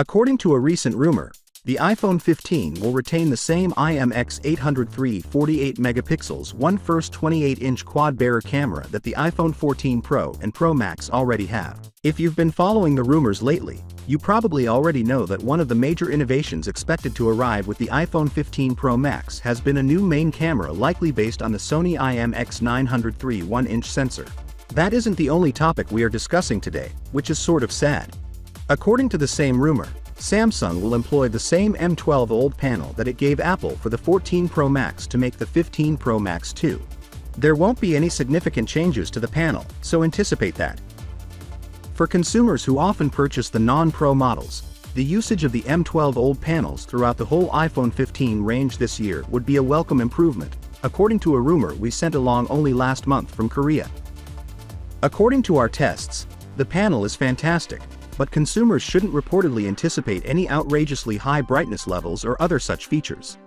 According to a recent rumor, the iPhone 15 will retain the same IMX803 48 megapixels 1/1 28-inch quad-bearer camera that the iPhone 14 Pro and Pro Max already have. If you've been following the rumors lately, you probably already know that one of the major innovations expected to arrive with the iPhone 15 Pro Max has been a new main camera likely based on the Sony IMX903 1-inch sensor. That isn't the only topic we are discussing today, which is sort of sad. According to the same rumor, Samsung will employ the same M12 OLED panel that it gave Apple for the 14 Pro Max to make the 15 Pro Max too. There won't be any significant changes to the panel, so anticipate that. For consumers who often purchase the non-Pro models, the usage of the M12 OLED panels throughout the whole iPhone 15 range this year would be a welcome improvement, according to a rumor we sent along only last month from Korea. According to our tests, the panel is fantastic, but consumers shouldn't reportedly anticipate any outrageously high brightness levels or other such features.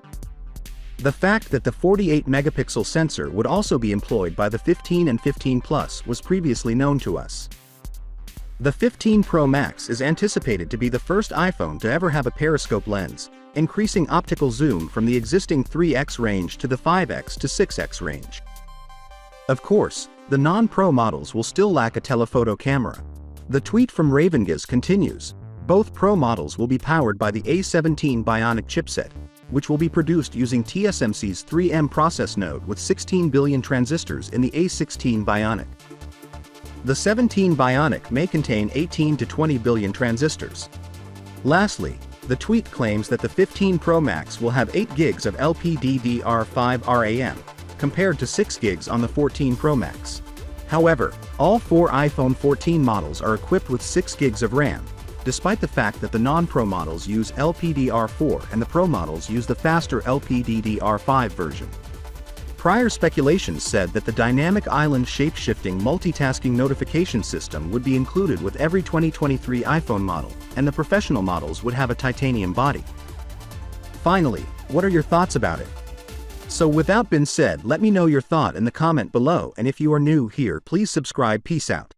The fact that the 48 megapixel sensor would also be employed by the 15 and 15 Plus was previously known to us. The 15 Pro Max is anticipated to be the first iPhone to ever have a periscope lens, increasing optical zoom from the existing 3x range to the 5x to 6x range. Of course, the non-Pro models will still lack a telephoto camera. The tweet from Gigs continues, both Pro models will be powered by the A17 Bionic Chipset, which will be produced using TSMC's 3M process node with 16 billion transistors in the A16 Bionic. The 17 Bionic may contain 18 to 20 billion transistors. Lastly, the tweet claims that the 15 Pro Max will have 8 gigs of LPDDR5 RAM, compared to 6 gigs on the 14 Pro Max. However, all 4 iPhone 14 models are equipped with 6 gigs of RAM, despite the fact that the non-Pro models use LPDDR4 and the Pro models use the faster LPDDR5 version. Prior speculations said that the dynamic island shape-shifting multitasking notification system would be included with every 2023 iPhone model, and the professional models would have a titanium body. Finally, what are your thoughts about it? So with that being said, let me know your thought in the comment below, and if you are new here, please subscribe. Peace out.